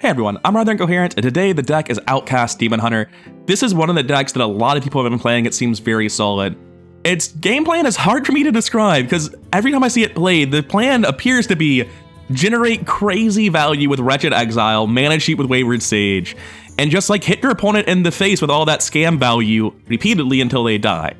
Hey everyone, I'm rather Incoherent, and today the deck is Outcast Demon Hunter. This is one of the decks that a lot of people have been playing. It seems very solid. Its game plan is hard for me to describe, because every time I see it played, the plan appears to be generate crazy value with Wretched Exile, mana cheat with Wayward Sage, and just like hit your opponent in the face with all that scam value repeatedly until they die.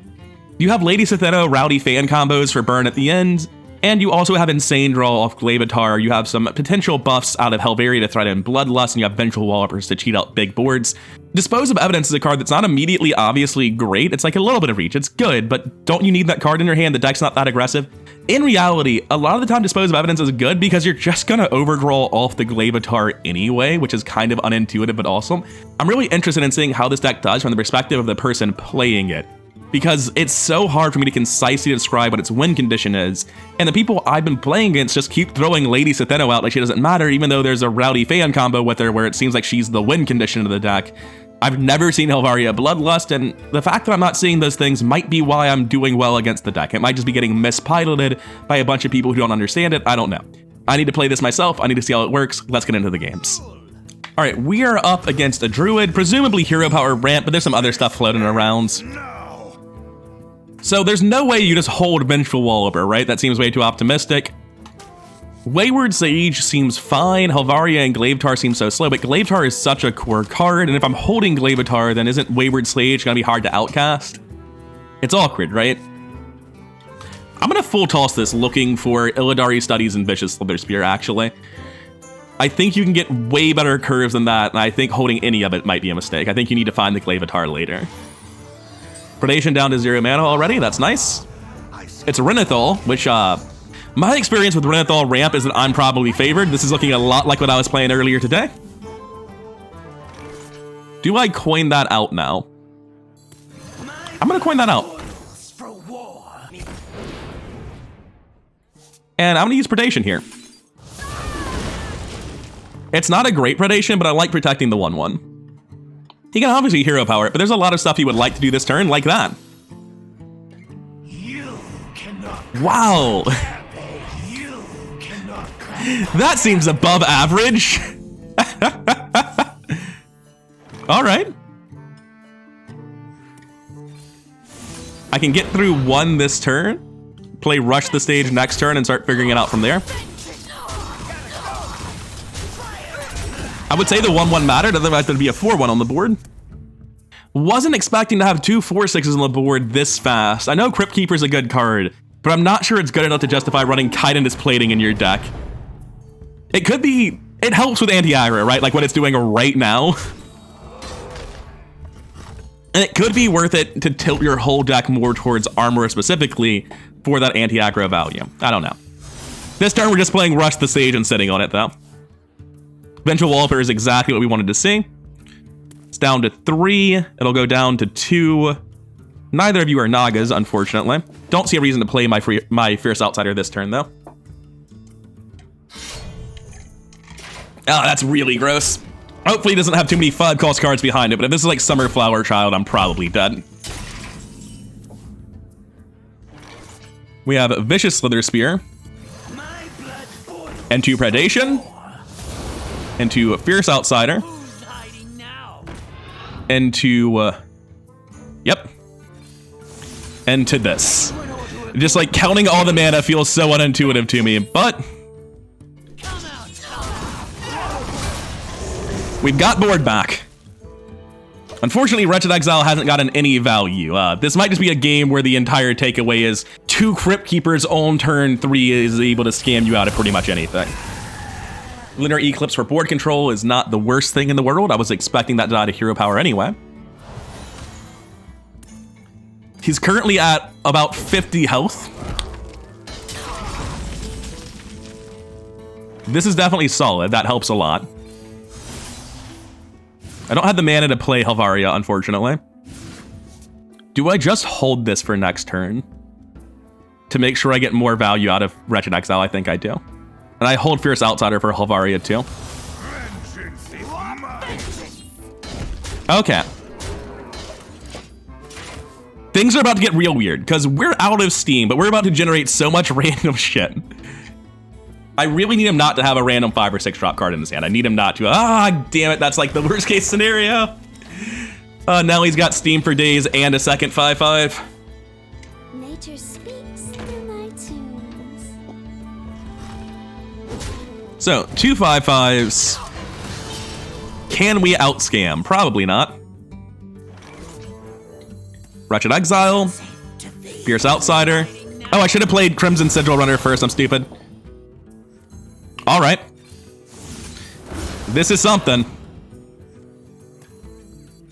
You have Lady Sitheno Rowdy fan combos for burn at the end, and you also have insane draw off Glaivatar. You have some potential buffs out of Helveria to threaten Bloodlust, and you have Vengeful Wallopers to cheat out big boards. Dispose of Evidence is a card that's not immediately obviously great. It's like a little bit of reach. It's good, but don't you need that card in your hand? The deck's not that aggressive. In reality, a lot of the time Dispose of Evidence is good because you're just gonna overdraw off the Glaivatar anyway, which is kind of unintuitive but awesome. I'm really interested in seeing how this deck does from the perspective of the person playing it, because it's so hard for me to concisely describe what its win condition is, and the people I've been playing against just keep throwing Lady Sitheno out like she doesn't matter, even though there's a Rowdy fan combo with her where it seems like she's the win condition of the deck. I've never seen Helveria Bloodlust, and the fact that I'm not seeing those things might be why I'm doing well against the deck. It might just be getting mispiloted by a bunch of people who don't understand it. I don't know. I need to play this myself. I need to see how it works. Let's get into the games. All right, we are up against a Druid, presumably hero power ramp, but there's some other stuff floating around. So there's no way you just hold Vengeful Walloper, right? That seems way too optimistic. Wayward Sage seems fine. Helveria and Glaivatar seem so slow, but Glaivatar is such a core card, and if I'm holding Glaivatar, then isn't Wayward Sage gonna be hard to outcast? It's awkward, right? I'm gonna full toss this looking for Illidari Studies and Vicious Slither Spear, actually. I think you can get way better curves than that, and I think holding any of it might be a mistake. I think you need to find the Glaivatar later. Predation down to 0 mana already, that's nice. It's Renathal, which, my experience with Renathal ramp is that I'm probably favored. This is looking a lot like what I was playing earlier today. Do I coin that out now? I'm gonna coin that out. And I'm gonna use Predation here. It's not a great Predation, but I like protecting the 1/1. He can obviously hero power it, but there's a lot of stuff he would like to do this turn, like that. Wow. That seems above average. All right. I can get through 1 this turn, play Rush the Stage next turn, and start figuring it out from there. I would say the 1/1 mattered, otherwise there'd be a 4/1 on the board. Wasn't expecting to have 2 4/6s on the board this fast. I know Crypt Keeper's a good card, but I'm not sure it's good enough to justify running Chitinous Plating in your deck. It could be, it helps with anti-aggro, right? Like what it's doing right now. And it could be worth it to tilt your whole deck more towards Armor specifically for that anti-aggro value. I don't know. This turn we're just playing Rush the Sage and sitting on it though. Vengeful Walloper is exactly what we wanted to see. It's down to 3. It'll go down to 2. Neither of you are Nagas, unfortunately. Don't see a reason to play my Fierce Outsider this turn, though. Oh, that's really gross. Hopefully he doesn't have too many 5-cost cards behind it, but if this is like Summer Flower Child, I'm probably dead. We have Vicious Slither Spear. And 2 Predation. And 2 Fierce Outsider. And to, yep. And to this. Just like counting all the mana feels so unintuitive to me, but we've got board back. Unfortunately, Wretched Exile hasn't gotten any value. This might just be a game where the entire takeaway is 2 Crypt Keepers on turn 3 is able to scam you out of pretty much anything. Lunar Eclipse for board control is not the worst thing in the world. I was expecting that to die to hero power anyway. He's currently at about 50 health. This is definitely solid. That helps a lot. I don't have the mana to play Helveria, unfortunately. Do I just hold this for next turn to make sure I get more value out of Wretched Exile? I think I do. And I hold Fierce Outsider for Helveria too. Okay. Things are about to get real weird, because we're out of steam, but we're about to generate so much random shit. I really need him not to have a random 5 or 6 drop card in his hand. I need him not to. Ah, damn it. That's like the worst case scenario. Now he's got Steam for days and a second 5/5. Nature speaks through my tunes. So, 2 5/5s. Can we outscam? Probably not. Wretched Exile. Fierce Outsider. Oh, I should have played Crimson Sigil Runner first. I'm stupid. All right. This is something.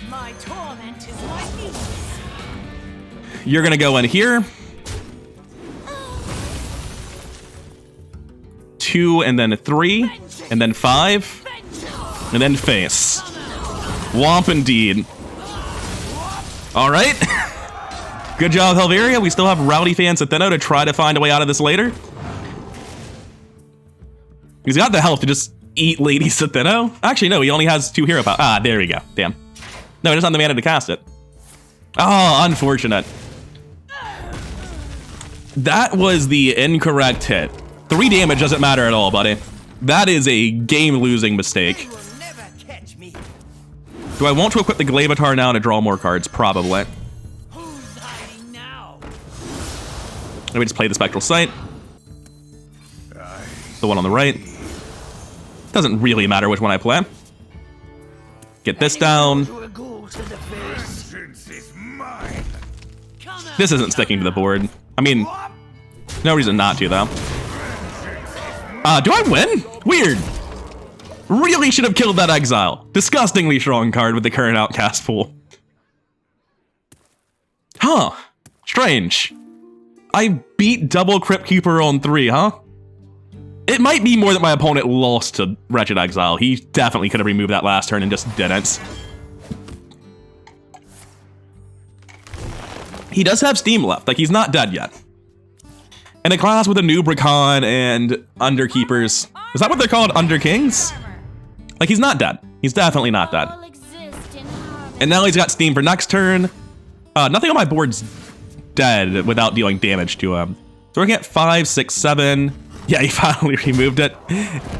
My torment is my peace. You're gonna go in here. 2 and then 3 and then 5 and then face. Womp indeed. All right. Good job, Helveria. We still have Rowdy Fan Setheno to try to find a way out of this later. He's got the health to just eat Lady Setheno. Actually, no, he only has 2 hero power. Ah, there we go. Damn. No, he doesn't have the mana to cast it. Oh, unfortunate. That was the incorrect hit. 3 damage doesn't matter at all, buddy. That is a game-losing mistake. You will never catch me. Do I want to equip the Glaivatar now to draw more cards? Probably. Who's hiding now? Let me just play the Spectral Sight. The one on the right. Doesn't really matter which one I play. Get this down. To a ghoul to the face. Is mine. Come out. This isn't sticking to the board. I mean, no reason not to, though. Do I win? Weird. Really should have killed that Exile. Disgustingly strong card with the current Outcast pool. Huh. Strange. I beat double Crypt Keeper on 3, huh? It might be more that my opponent lost to Wretched Exile. He definitely could have removed that last turn and just didn't. He does have Steam left. Like, he's not dead yet. And a class with a new Bracon and Underkeepers. Is that what they're called? Underkings? Like, he's not dead. He's definitely not dead. All exist in harmony. And now he's got Steam for next turn. Nothing on my board's dead without dealing damage to him. So we're looking at 5, 6, 7. Yeah, he finally removed it.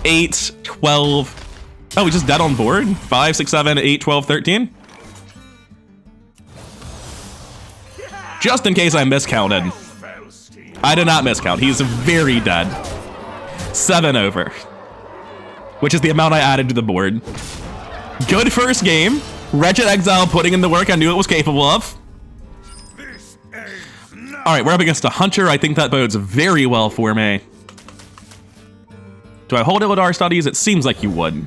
8, 12. Oh, he's just dead on board? 5, 6, 7, 8, 12, 13. Just in case I miscounted. I did not miscount. He's very dead. 7 over. Which is the amount I added to the board. Good first game. Wretched Exile putting in the work I knew it was capable of. Alright, we're up against a Hunter. I think that bodes very well for me. Do I hold Illidar Studies? It seems like you would.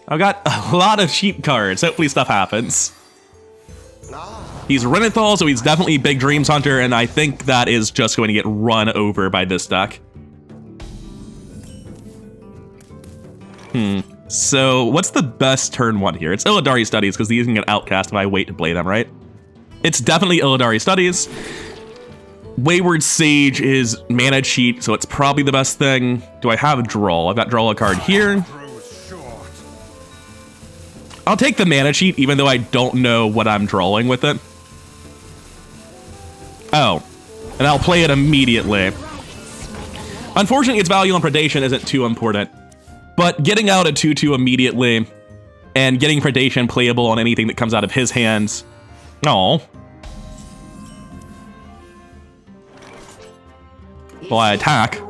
I've got a lot of cheap cards. Hopefully stuff happens. He's Renethal, so he's definitely Big Dreams Hunter, and I think that is just going to get run over by this deck. So what's the best turn 1 here? It's Illidari Studies, because these can get outcast if I wait to play them, right? It's definitely Illidari Studies. Wayward Sage is mana cheat, so it's probably the best thing. Do I have draw? I've got draw a card here. I'll take the mana cheat, even though I don't know what I'm drawing with it. Oh, and I'll play it immediately. Unfortunately, its value on predation isn't too important, but getting out a 2/2 immediately and getting predation playable on anything that comes out of his hands. Oh. Well, I attack.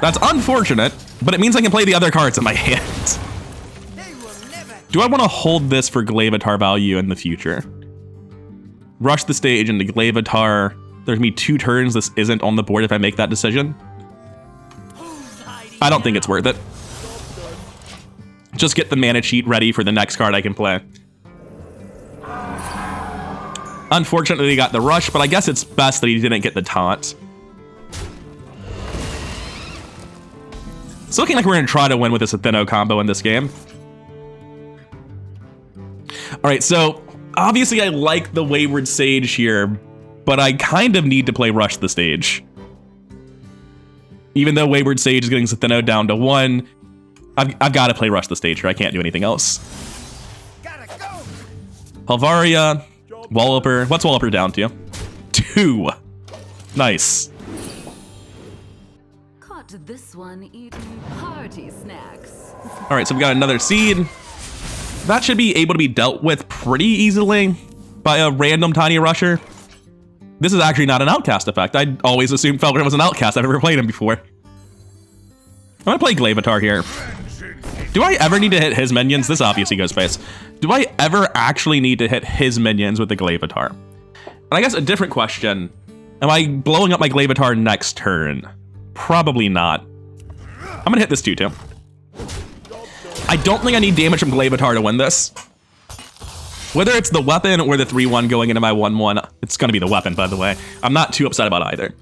That's unfortunate, but it means I can play the other cards in my hand. Do I want to hold this for Glaivatar value in the future? Rush the stage into Glaivatar. There's gonna be 2 turns this isn't on the board if I make that decision. I don't think it's worth it. Just get the mana cheat ready for the next card I can play. Unfortunately, he got the rush, but I guess it's best that he didn't get the taunt. It's looking like we're gonna try to win with this Atheno combo in this game. All right, so obviously I like the Wayward Sage here, but I kind of need to play Rush the Stage. Even though Wayward Sage is getting Atheno down to 1, I've got to play Rush the Stage here. I can't do anything else. Gotta go. Helvaria, Walloper. What's Walloper down to? 2. Nice. Caught this one eating party snacks. All right, so we got another seed. That should be able to be dealt with pretty easily by a random tiny rusher. This is actually not an Outcast effect. I always assumed Felgren was an Outcast. I've never played him before. I'm gonna play Glaivatar here. Do I ever need to hit his minions? This obviously goes face. Do I ever actually need to hit his minions with the Glaivatar? And I guess a different question. Am I blowing up my Glaivatar next turn? Probably not. I'm gonna hit this 2-2. I don't think I need damage from Glaivatar to win this. Whether it's the weapon or the 3-1 going into my 1-1, it's gonna be the weapon, by the way. I'm not too upset about either.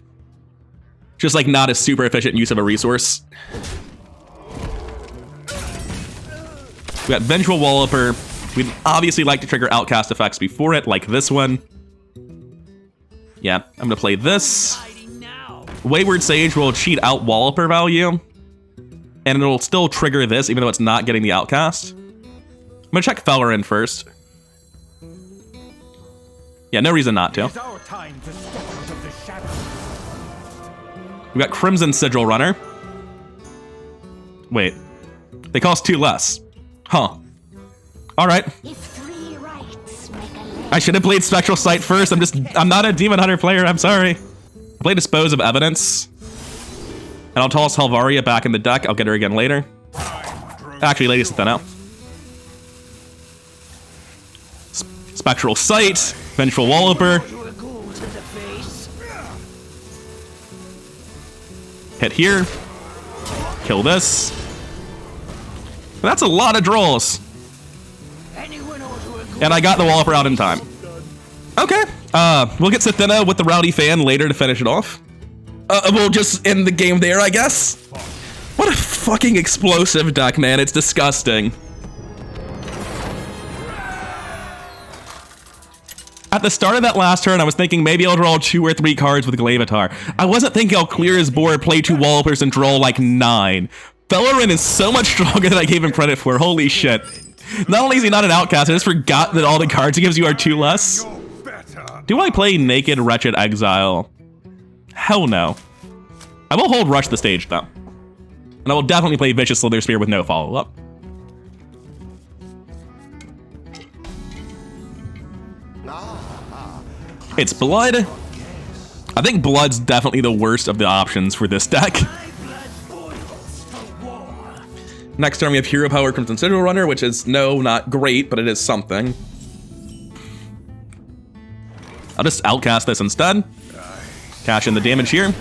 Just like not a super efficient use of a resource. We got Vengeful Walloper. We'd obviously like to trigger Outcast effects before it, like this one. Yeah, I'm gonna play this. Wayward Sage will cheat out Walloper value. And it'll still trigger this, even though it's not getting the Outcast. I'm gonna check Felgren first. Yeah, no reason not to. We got Crimson Sigil Runner. Wait, they cost 2 less. Huh. All right. If 3 rights make a left. I should have played Spectral Sight first. I'm not a Demon Hunter player. I'm sorry. I play Dispose of Evidence. And I'll toss Helvaria back in the deck. I'll get her again later. Actually, Lady Sitheno. Spectral Sight. Vengeful Walloper. Hit here. Kill this. That's a lot of draws. And I got the Walloper out in time. Okay. We'll get Sitheno with the Rowdy Fan later to finish it off. We'll just end the game there, I guess. What a fucking explosive deck, man. It's disgusting. At the start of that last turn, I was thinking maybe I'll draw 2 or 3 cards with Glaivatar. I wasn't thinking I'll clear his board, play 2 Wallopers, and draw like 9. Felgren is so much stronger than I gave him credit for. Holy shit. Not only is he not an Outcast, I just forgot that all the cards he gives you are 2 less. Do I play Naked Wretched Exile? Hell no. I will hold Rush the Stage, though. And I will definitely play Vicious Slither Spear with no follow-up. It's Blood. I think Blood's definitely the worst of the options for this deck. Next turn we have Hero Power Crimson Sigil Runner, which is, no, not great, but it is something. I'll just Outcast this instead. Cash in the damage here.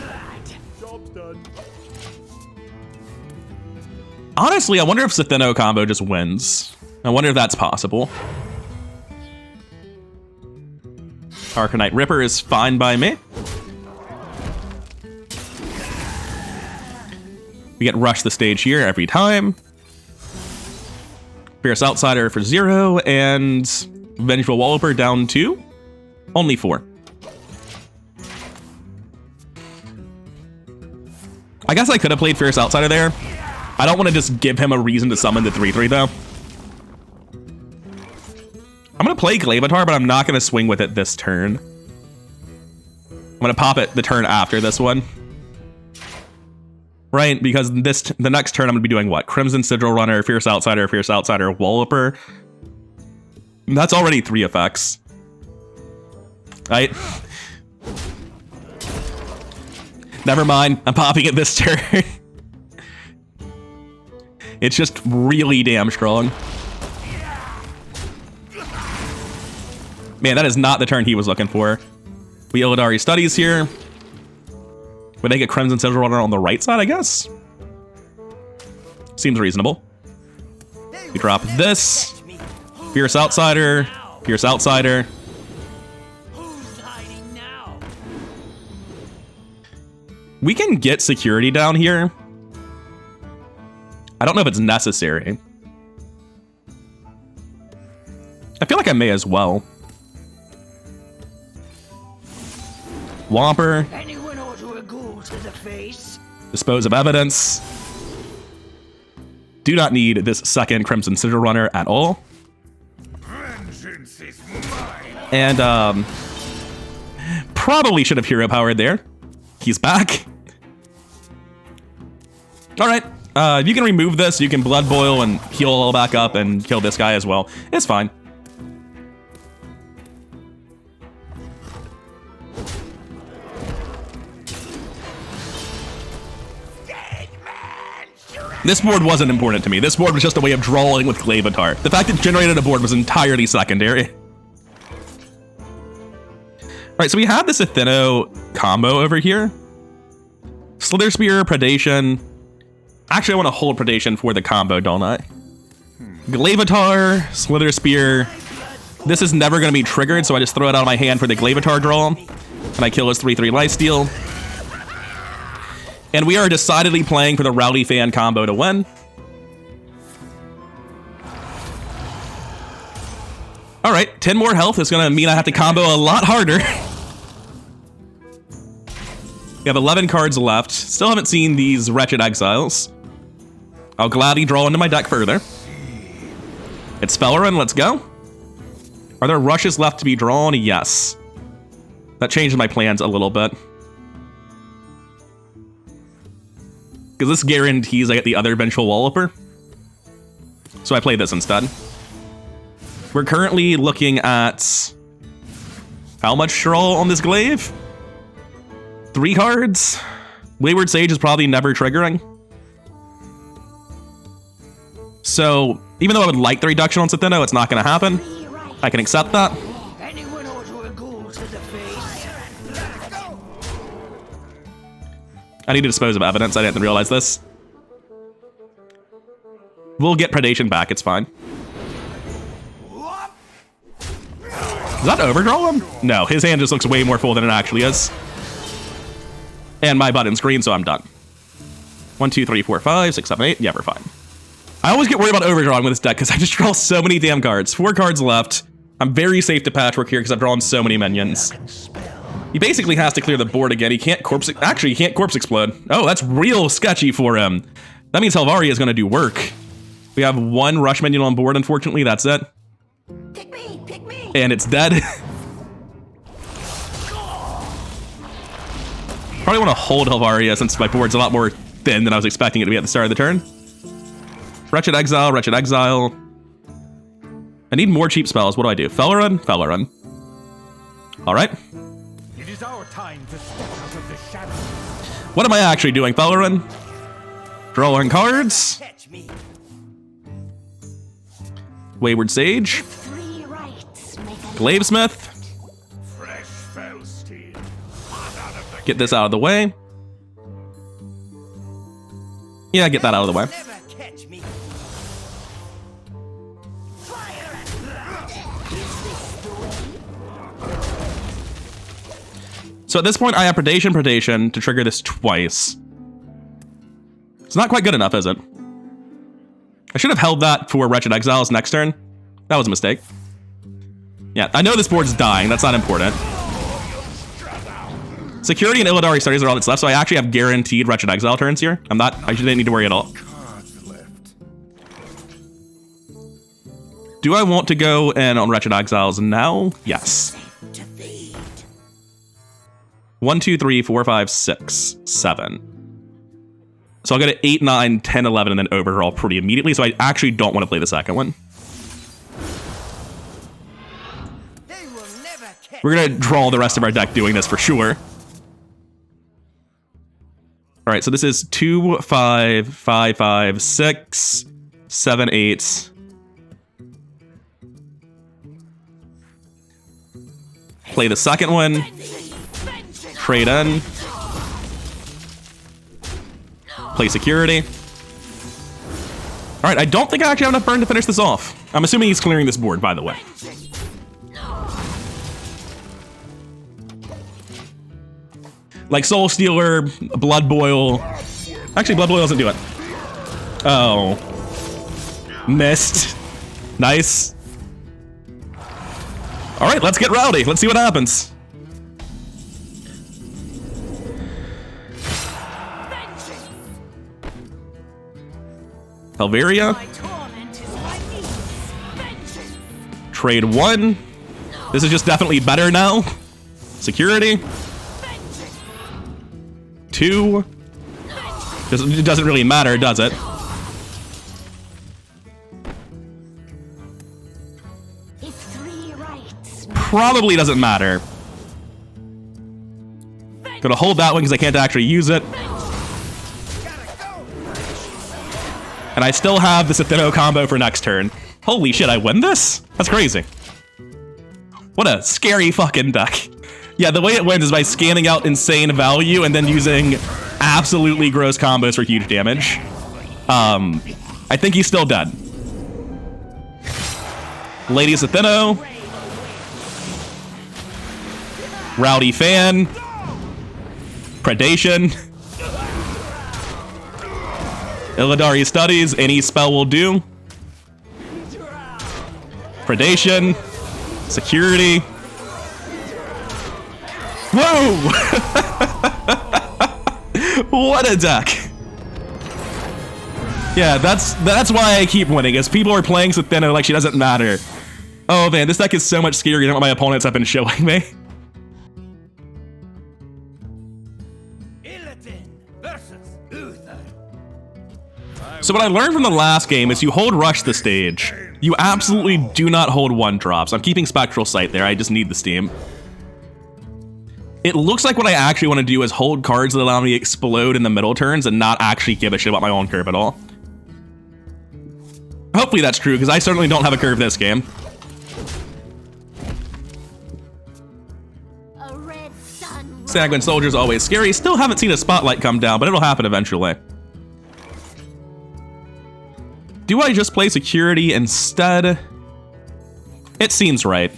Honestly, I wonder if Sitheno combo just wins. I wonder if that's possible. Arcanite Ripper is fine by me. We get Rush the Stage here every time. Fierce Outsider for 0, and Vengeful Walloper down 2. Only 4. I guess I could have played Fierce Outsider there. I don't want to just give him a reason to summon the 3/3 though. I'm going to play Glaivatar, but I'm not going to swing with it this turn. I'm going to pop it the turn after this one. Right, because the next turn I'm going to be doing what? Crimson Sigil Runner, Fierce Outsider, Walloper. That's already 3 effects. Right? Never mind, I'm popping it this turn. It's just really damn strong. Man, that is not the turn he was looking for. We Illidari Studies here. Would they get Crimson Sigil Runner on the right side, I guess? Seems reasonable. We drop this. Fierce Outsider. Fierce Outsider. We can get security down here. I don't know if it's necessary. I feel like I may as well. Whomper. Anyone ought to go to the face. Dispose of Evidence. Do not need this second Crimson Sigil Runner at all. Vengeance is And probably should have hero powered there. He's back. All right. You can remove this. You can blood boil and heal all back up and kill this guy as well. It's fine. This board wasn't important to me. This board was just a way of drawing with Glaivatar. The fact it generated a board was entirely secondary. Alright, so we have this Atheno combo over here. Slither Spear, Predation. Actually, I want to hold Predation for the combo, don't I? Glaivatar, Slither Spear. This is never going to be triggered, so I just throw it out of my hand for the Glaivatar draw. And I kill his 3/3 lifesteal. And we are decidedly playing for the Rowdy Fan combo to win. All right, 10 more health is gonna mean I have to combo a lot harder. We have 11 cards left. Still haven't seen these Wretched Exiles. I'll gladly draw into my deck further. It's Fellerin, let's go. Are there rushes left to be drawn? Yes. That changes my plans a little bit. Because this guarantees I get the other Vengeful Walloper. So I play this instead. We're currently looking at how much draw on this glaive? 3 cards. Wayward Sage is probably never triggering. So even though I would like the reduction on Satheno, it's not going to happen. I can accept that. Anyone order a ghoul to the face? I need to dispose of evidence. I didn't realize this. We'll get Predation back. It's fine. Does that overdraw him? No, his hand just looks way more full than it actually is. And my button's green, so I'm done. 1, 2, 3, 4, 5, 6, 7, 8. Yeah, we're fine. I always get worried about overdrawing with this deck because I just draw so many damn cards. 4 cards left. I'm very safe to Patchwork here because I've drawn so many minions. He basically has to clear the board again. He can't corpse... Actually, he can't corpse explode. Oh, that's real sketchy for him. That means Helvaria is going to do work. We have 1 rush minion on board, unfortunately. That's it. Pick me, pick me. And it's dead. Probably want to hold Helvaria since my board's a lot more thin than I was expecting it to be at the start of the turn. Wretched Exile, Wretched Exile. I need more cheap spells. What do I do? Fellerin? Fellerin. All right. It is our time to step out of the shadows. What am I actually doing, Fellerin? Drawing cards. Catch me. Wayward Sage. 3 rights make a Glavesmith. Fresh fell steel. Get this out of the way. Yeah, get that out of the way. Never catch me. So at this point, I have Predation to trigger this twice. It's not quite good enough, is it? I should have held that for Wretched Exiles next turn. That was a mistake. Yeah, I know this board's dying. That's not important. Security and Illidari studies are all that's left, so I actually have guaranteed Wretched Exile turns here. I shouldn't need to worry at all. Do I want to go in on Wretched Exiles now? Yes. 1, 2, 3, 4, 5, 6, 7. So I'll go to 8, 9, 10, 11, and then overdraw pretty immediately, so I actually don't want to play the second one. They will never catch We're going to draw the rest of our deck doing this for sure. All right, so this is 2, 5, 5, 5, 6, 7, 8. Play the second one. Trade in. Play security. All right, I don't think I actually have enough burn to finish this off. I'm assuming he's clearing this board, by the way. Like Soul Stealer, Blood Boil. Actually, Blood Boil doesn't do it. Oh. Missed. Nice. All right, let's get rowdy. Let's see what happens. Helvaria. My torment is my niece. Vengeance. Trade 1. This is just definitely better now. Security. 2. It doesn't really matter, does it? If 3 rights Probably doesn't matter. Gonna hold that one because I can't actually use it. And I still have the Sithino combo for next turn. Holy shit, I win this? That's crazy. What a scary fucking deck. Yeah, the way it wins is by scanning out insane value and then using absolutely gross combos for huge damage. I think he's still dead. Lady Sithino. Rowdy Fan. Predation. Illidari Studies, any spell will do. Predation. Security. Whoa! What a deck. Yeah, that's why I keep winning, is people are playing Sithino like she doesn't matter. Oh man, this deck is so much scarier than what my opponents have been showing me. So what I learned from the last game is you hold Rush the stage. You absolutely do not hold 1-drops. I'm keeping Spectral Sight there, I just need the steam. It looks like what I actually want to do is hold cards that allow me to explode in the middle turns and not actually give a shit about my own curve at all. Hopefully that's true, because I certainly don't have a curve this game. a red sun Sanguine Soldier's always scary. Still haven't seen a spotlight come down, but it'll happen eventually. Do I just play Security instead? It seems right.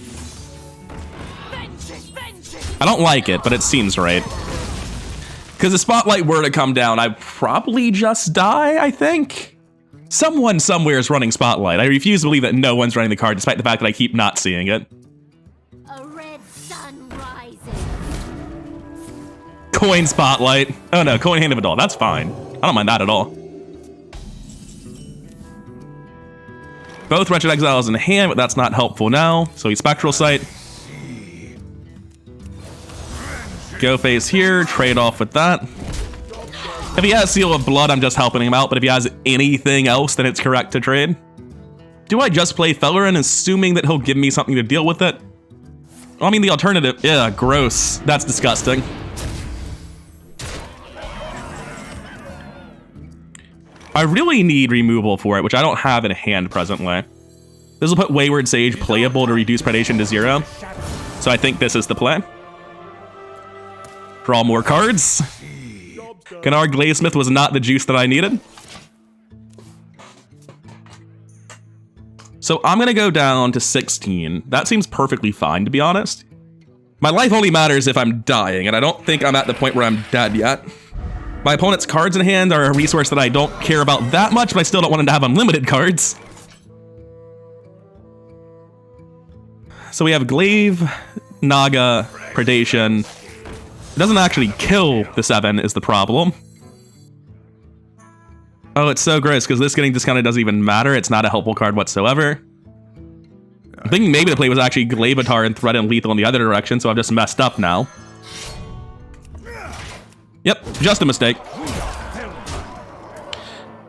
I don't like it, but it seems right. Because if Spotlight were to come down, I'd probably just die, I think? Someone somewhere is running Spotlight. I refuse to believe that no one's running the card, despite the fact that I keep not seeing it. a red sun rising. Coin Spotlight. Oh no, Coin Hand of Adult. That's fine. I don't mind that at all. Both Wretched Exiles in hand, but that's not helpful now. So he's Spectral Sight. Go face here, trade off with that. If he has Seal of Blood, I'm just helping him out, but if he has anything else, then it's correct to trade. Do I just play Fellerin, assuming that he'll give me something to deal with it? Well, I mean, the alternative, yeah, gross. That's disgusting. I really need removal for it, which I don't have in hand presently. This will put Wayward Sage playable to reduce predation to 0. So I think this is the play. Draw more cards. Kennard Glazesmith was not the juice that I needed. So I'm gonna go down to 16. That seems perfectly fine, to be honest. My life only matters if I'm dying, and I don't think I'm at the point where I'm dead yet. My opponent's cards in hand are a resource that I don't care about that much, but I still don't want him to have unlimited cards. So we have Glaive, Naga, Predation. It doesn't actually kill the 7 is the problem. Oh, it's so gross, because this getting discounted doesn't even matter. It's not a helpful card whatsoever. I'm thinking maybe the play was actually Glaivatar and Threat and Lethal in the other direction, so I've just messed up now. Yep, just a mistake.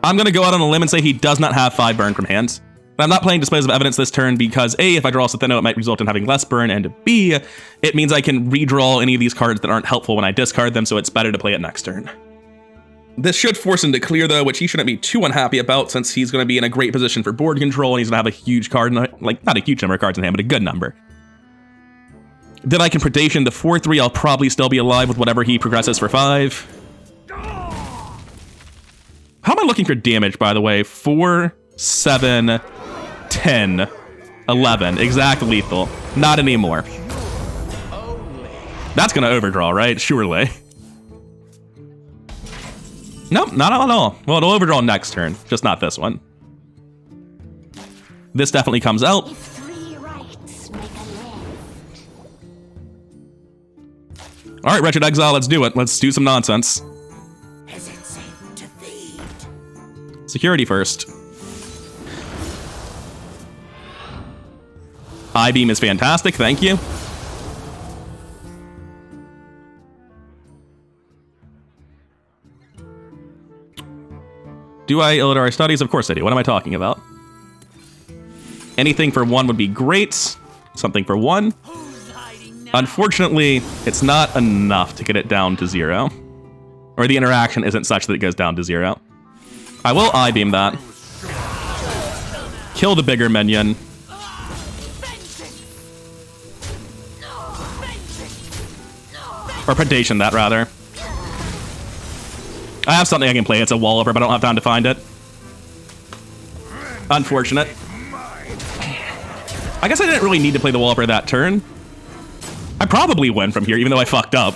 I'm gonna go out on a limb and say he does not have 5 burn from hands. But I'm not playing Displays of Evidence this turn because A, if I draw Sithino, it might result in having less burn, and B, it means I can redraw any of these cards that aren't helpful when I discard them, so it's better to play it next turn. This should force him to clear though, which he shouldn't be too unhappy about since he's gonna be in a great position for board control and he's gonna have a huge card, like not a huge number of cards in hand, but a good number. Then I can Predation the 4-3, I'll probably still be alive with whatever he progresses for 5. How am I looking for damage, by the way? 4, 7, 10, 11. Exact lethal. Not anymore. That's gonna overdraw, right? Surely. Nope, not at all. Well, it'll overdraw next turn, just not this one. This definitely comes out. If 3 rights make a left. All right, Wretched Exile, let's do it. Let's do some nonsense. Is it safe to feed? Security first. I-beam is fantastic, thank you. Do I Illidari studies? Of course I do. What am I talking about? Anything for 1 would be great. Something for 1. Unfortunately, it's not enough to get it down to 0. Or the interaction isn't such that it goes down to 0. I will I-beam that. Kill the bigger minion. Or predation that, rather. I have something I can play. It's a Walloper, but I don't have time to find it. Unfortunate. I guess I didn't really need to play the Walloper that turn. I probably win from here, even though I fucked up.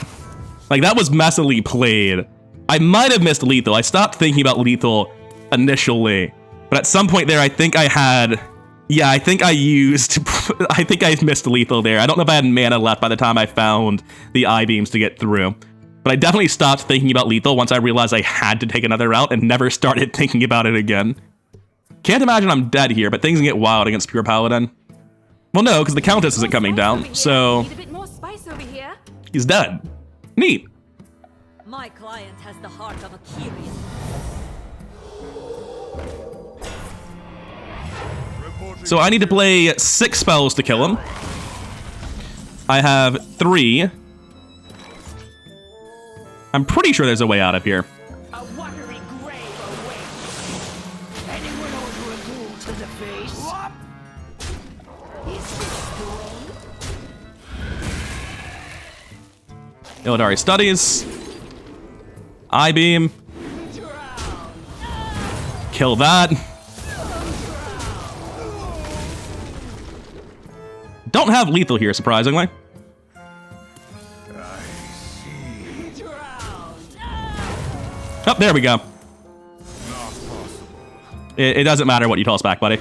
Like, that was messily played. I might have missed lethal. I stopped thinking about lethal initially. But at some point there, I think I had... Yeah, I think I used... I think I missed lethal there. I don't know if I had mana left by the time I found the I-beams to get through. But I definitely stopped thinking about lethal once I realized I had to take another route and never started thinking about it again. Can't imagine I'm dead here, but things can get wild against Pure Paladin. Well, no, because the Countess isn't coming down, so... Need a bit more spice over here. He's dead. Neat. My client has the heart of a Kyrian. So I need to play 6 spells to kill him. I have 3. I'm pretty sure there's a way out of here. A watery grave awaits. Anyone order a ghoul to the face? Is this the way? Illidari studies. I-beam. Kill that. Don't have lethal here, surprisingly. Oh, there we go. It doesn't matter what you toss back, buddy.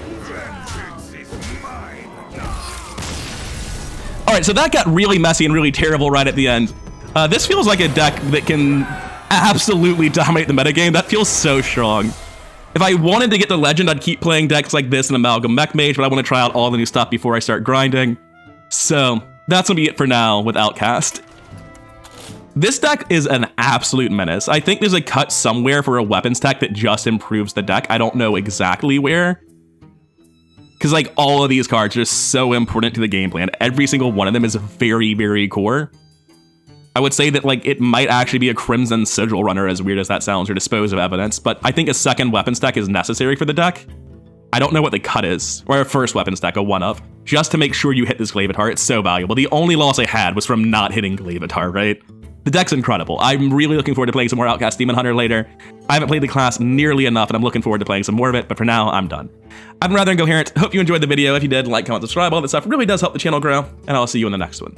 Alright, so that got really messy and really terrible right at the end. This feels like a deck that can absolutely dominate the metagame. That feels so strong. If I wanted to get the Legend, I'd keep playing decks like this and Amalgam Mech Mage, but I want to try out all the new stuff before I start grinding. So, that's gonna be it for now with Outcast. This deck is an absolute menace. I think there's a cut somewhere for a weapons tech that just improves the deck. I don't know exactly where. Because, like, all of these cards are so important to the game plan. Every single one of them is very, very core. I would say that, like, it might actually be a Crimson Sigil runner, as weird as that sounds, or Dispose of Evidence, but I think a second weapons deck is necessary for the deck. I don't know what the cut is, or a first weapons deck, a 1-up, just to make sure you hit this Glaivatar. It's so valuable. The only loss I had was from not hitting Glaivatar, right? The deck's incredible. I'm really looking forward to playing some more Outcast Demon Hunter later. I haven't played the class nearly enough, and I'm looking forward to playing some more of it, but for now, I'm done. I've been rather Incoherent. Hope you enjoyed the video. If you did, like, comment, subscribe. All that stuff really does help the channel grow, and I'll see you in the next one.